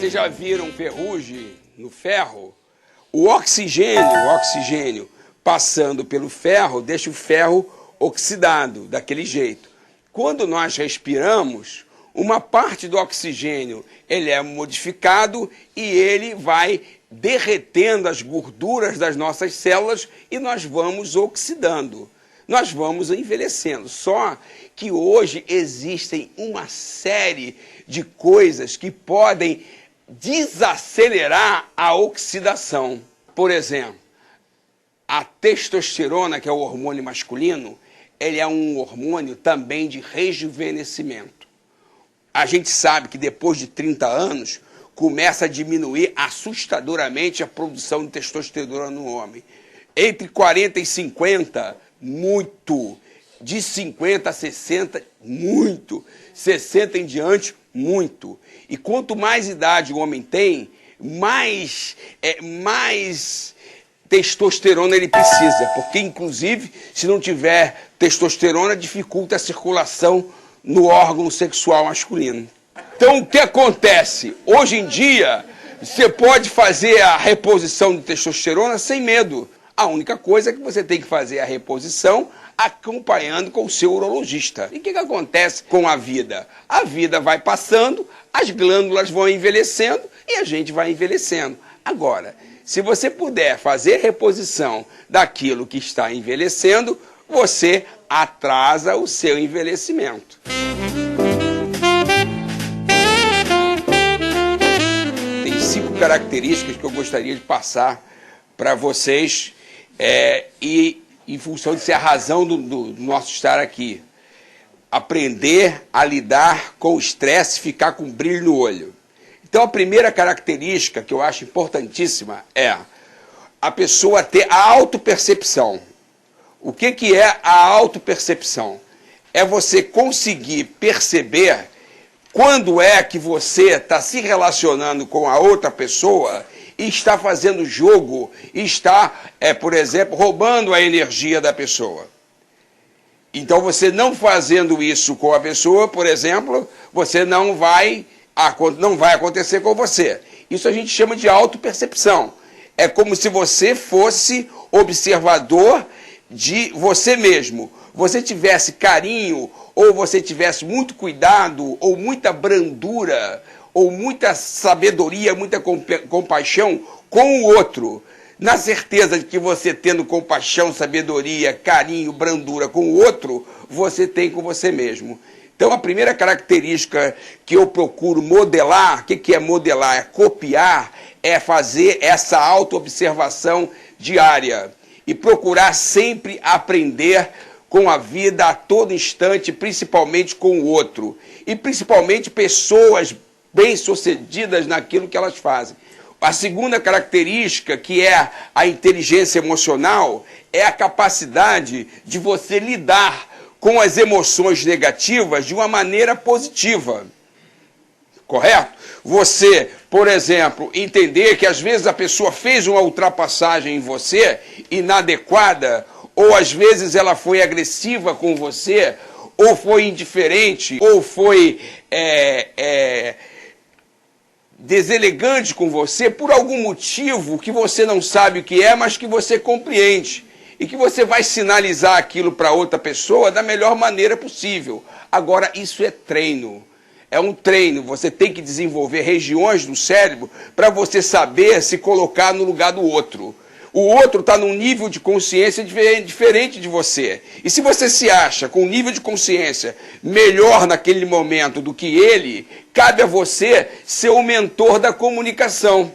Vocês já viram ferrugem no ferro? O oxigênio passando pelo ferro deixa o ferro oxidado daquele jeito. Quando nós respiramos, uma parte do oxigênio ele é modificado e ele vai derretendo as gorduras das nossas células e nós vamos oxidando. Nós vamos envelhecendo. Só que hoje existem uma série de coisas que podem desacelerar a oxidação. Por exemplo, a testosterona, que é o hormônio masculino, ele é um hormônio também de rejuvenescimento. A gente sabe que depois de 30 anos começa a diminuir assustadoramente a produção de testosterona no homem. Entre 40 e 50, muito. De 50 a 60, muito. 60 em diante, muito. E quanto mais idade o homem tem, mais testosterona ele precisa. Porque, inclusive, se não tiver testosterona, dificulta a circulação no órgão sexual masculino. Então, o que acontece? Hoje em dia, você pode fazer a reposição de testosterona sem medo. A única coisa é que você tem que fazer a reposição acompanhando com o seu urologista. E o que acontece com a vida? A vida vai passando, as glândulas vão envelhecendo e a gente vai envelhecendo. Agora, se você puder fazer reposição daquilo que está envelhecendo, você atrasa o seu envelhecimento. Tem 5 características que eu gostaria de passar para vocês e em função de ser a razão do nosso estar aqui. Aprender a lidar com o estresse e ficar com brilho no olho. Então, a primeira característica que eu acho importantíssima é a pessoa ter a autopercepção. O que é a autopercepção? É você conseguir perceber quando é que você está se relacionando com a outra pessoa e está fazendo jogo, e está, por exemplo, roubando a energia da pessoa. Então, você não fazendo isso com a pessoa, por exemplo, você não vai acontecer com você. Isso a gente chama de autopercepção. É como se você fosse observador de você mesmo. Você tivesse carinho, ou você tivesse muito cuidado, ou muita brandura, ou muita sabedoria, muita compaixão com o outro. Na certeza de que você tendo compaixão, sabedoria, carinho, brandura com o outro, você tem com você mesmo. Então, a primeira característica que eu procuro modelar, o que é modelar? É copiar, é fazer essa autoobservação diária e procurar sempre aprender com a vida a todo instante, principalmente com o outro. E principalmente pessoas bem-sucedidas naquilo que elas fazem. A segunda característica, que é a inteligência emocional, é a capacidade de você lidar com as emoções negativas de uma maneira positiva. Correto? Você, por exemplo, entender que às vezes a pessoa fez uma ultrapassagem em você, inadequada, ou às vezes ela foi agressiva com você, ou foi indiferente, ou foi deselegante com você por algum motivo que você não sabe o que é, mas que você compreende. E que você vai sinalizar aquilo para outra pessoa da melhor maneira possível. Agora, isso é treino. É um treino. Você tem que desenvolver regiões do cérebro para você saber se colocar no lugar do outro. O outro está num nível de consciência diferente de você. E se você se acha com um nível de consciência melhor naquele momento do que ele, cabe a você ser o mentor da comunicação.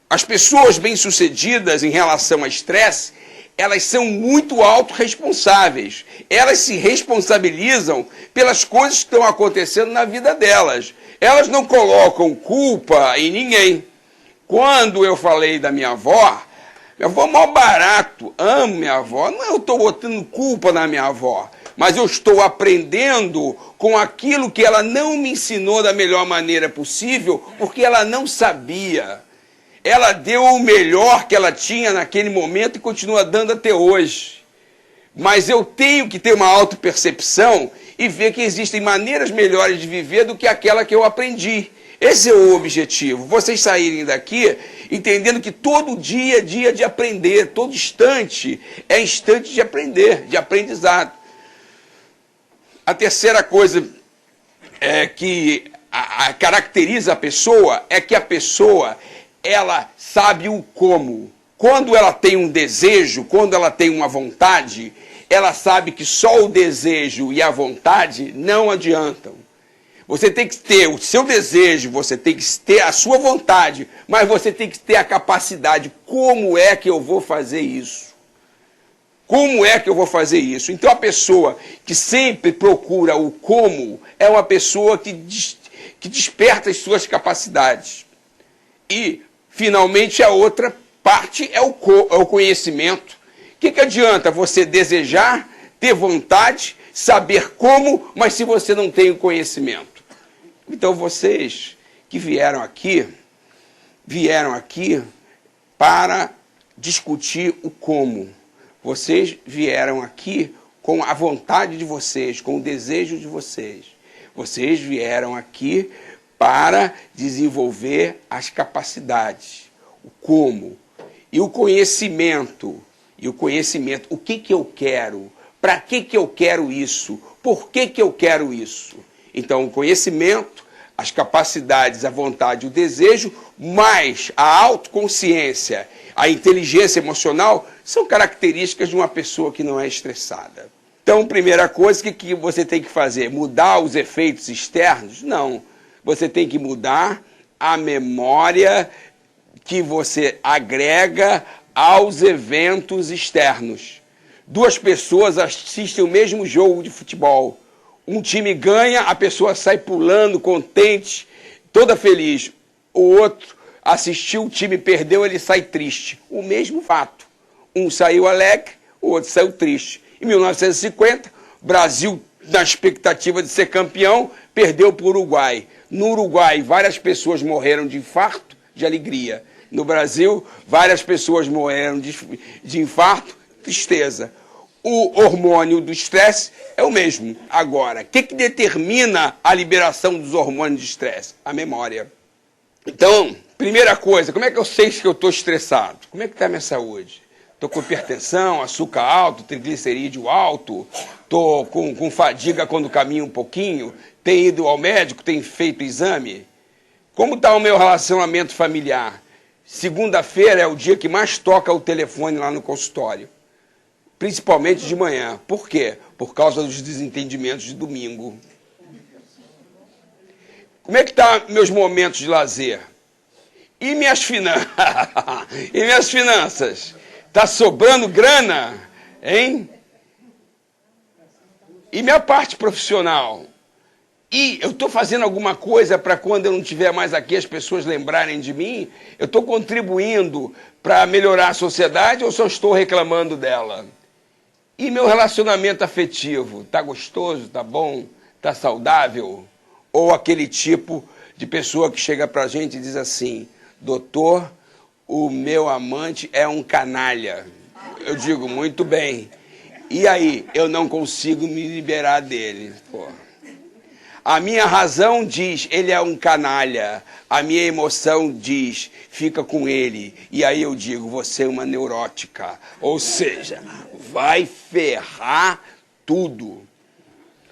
As pessoas bem-sucedidas em relação ao estresse, elas são muito autorresponsáveis. Elas se responsabilizam pelas coisas que estão acontecendo na vida delas. Elas não colocam culpa em ninguém. Quando eu falei da minha avó é mó barato, amo minha avó. Não é eu estou botando culpa na minha avó, mas eu estou aprendendo com aquilo que ela não me ensinou da melhor maneira possível, porque ela não sabia. Ela deu o melhor que ela tinha naquele momento e continua dando até hoje. Mas eu tenho que ter uma autopercepção e ver que existem maneiras melhores de viver do que aquela que eu aprendi. Esse é o objetivo, vocês saírem daqui entendendo que todo dia é dia de aprender, todo instante é instante de aprender, de aprendizado. A terceira coisa que caracteriza a pessoa é que a pessoa, ela sabe o como. Quando ela tem um desejo, quando ela tem uma vontade, ela sabe que só o desejo e a vontade não adiantam. Você tem que ter o seu desejo, você tem que ter a sua vontade, mas você tem que ter a capacidade. Como é que eu vou fazer isso? Como é que eu vou fazer isso? Então a pessoa que sempre procura o como é uma pessoa que desperta as suas capacidades. E, finalmente, a outra parte é o conhecimento. O que adianta você desejar, ter vontade, saber como, mas se você não tem o conhecimento? Então vocês que vieram aqui para discutir o como. Vocês vieram aqui com a vontade de vocês, com o desejo de vocês. Vocês vieram aqui para desenvolver as capacidades, o como. E o conhecimento, o que eu quero, para que eu quero isso, por que eu quero isso. Então, o conhecimento, as capacidades, a vontade, o desejo, mais a autoconsciência, a inteligência emocional, são características de uma pessoa que não é estressada. Então, primeira coisa, o que você tem que fazer? Mudar os efeitos externos? Não. Você tem que mudar a memória que você agrega aos eventos externos. Duas pessoas assistem o mesmo jogo de futebol. Um time ganha, a pessoa sai pulando, contente, toda feliz. O outro assistiu, o time perdeu, ele sai triste. O mesmo fato. Um saiu alegre, o outro saiu triste. Em 1950, Brasil, na expectativa de ser campeão, perdeu para o Uruguai. No Uruguai, várias pessoas morreram de infarto, de alegria. No Brasil, várias pessoas morreram de infarto, tristeza. O hormônio do estresse é o mesmo. Agora, o que determina a liberação dos hormônios de estresse? A memória. Então, primeira coisa, como é que eu sei que eu estou estressado? Como é que está a minha saúde? Estou com hipertensão, açúcar alto, triglicerídeo alto, estou com fadiga quando caminho um pouquinho, tenho ido ao médico, tenho feito exame? Como está o meu relacionamento familiar? Segunda-feira é o dia que mais toca o telefone lá no consultório. Principalmente de manhã. Por quê? Por causa dos desentendimentos de domingo. Como é que estão meus momentos de lazer? E minhas finanças? E minhas finanças? Está sobrando grana? Hein? E minha parte profissional? E eu estou fazendo alguma coisa para quando eu não estiver mais aqui as pessoas lembrarem de mim? Eu estou contribuindo para melhorar a sociedade ou só estou reclamando dela? E meu relacionamento afetivo, tá gostoso, tá bom, tá saudável? Ou aquele tipo de pessoa que chega pra gente e diz assim: doutor, o meu amante é um canalha. Eu digo, muito bem. E aí, eu não consigo me liberar dele. Pô. A minha razão diz, ele é um canalha. A minha emoção diz, fica com ele. E aí eu digo, você é uma neurótica. Ou seja, vai ferrar tudo.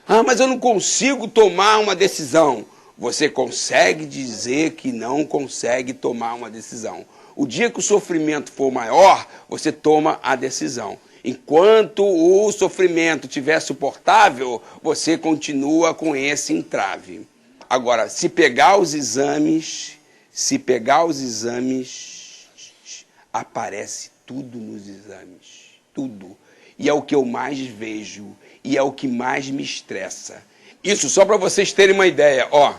Ah, mas eu não consigo tomar uma decisão. Você consegue dizer que não consegue tomar uma decisão. O dia que o sofrimento for maior, você toma a decisão. Enquanto o sofrimento estiver suportável, você continua com esse entrave. Agora, se pegar os exames, aparece tudo nos exames. Tudo. E é o que eu mais vejo. E é o que mais me estressa. Isso só para vocês terem uma ideia. Ó,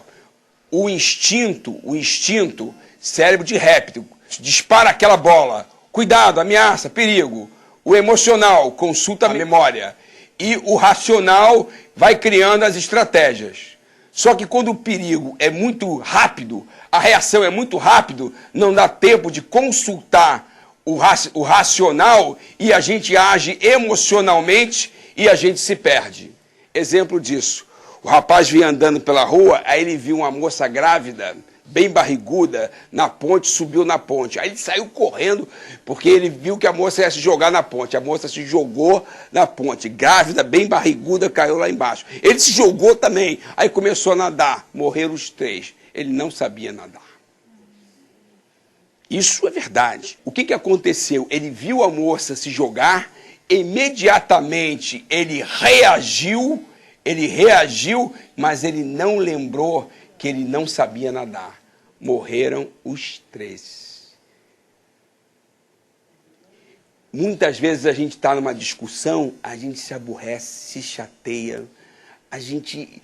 o instinto, cérebro de réptil, dispara aquela bola. Cuidado, ameaça, perigo. O emocional consulta a memória. E o racional vai criando as estratégias. Só que quando o perigo é muito rápido, a reação é muito rápido, não dá tempo de consultar o racional e a gente age emocionalmente e a gente se perde. Exemplo disso. O rapaz vinha andando pela rua, aí ele viu uma moça grávida, bem barriguda, na ponte, subiu na ponte. Aí ele saiu correndo, porque ele viu que a moça ia se jogar na ponte. A moça se jogou na ponte, grávida, bem barriguda, caiu lá embaixo. Ele se jogou também, aí começou a nadar, morreram os 3. Ele não sabia nadar. Isso é verdade. O que aconteceu? Ele viu a moça se jogar, imediatamente ele reagiu, mas ele não lembrou que ele não sabia nadar. Morreram os 3. Muitas vezes a gente está numa discussão, a gente se aborrece, se chateia, a gente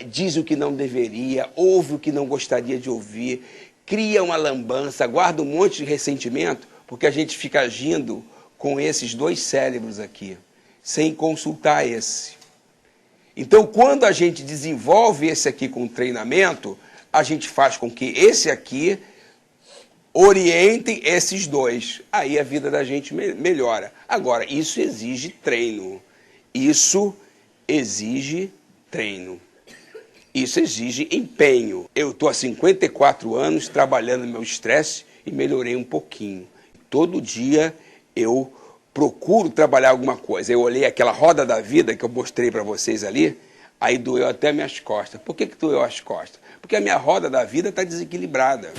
diz o que não deveria, ouve o que não gostaria de ouvir, cria uma lambança, guarda um monte de ressentimento, porque a gente fica agindo com esses 2 cérebros aqui, sem consultar esse. Então, quando a gente desenvolve esse aqui com treinamento, a gente faz com que esse aqui oriente esses 2. Aí a vida da gente melhora. Agora, isso exige treino. Isso exige treino. Isso exige empenho. Eu estou há 54 anos trabalhando no meu estresse e melhorei um pouquinho. Todo dia eu procuro trabalhar alguma coisa. Eu olhei aquela roda da vida que eu mostrei para vocês ali, aí doeu até minhas costas. Por que doeu as costas? Porque a minha roda da vida está desequilibrada.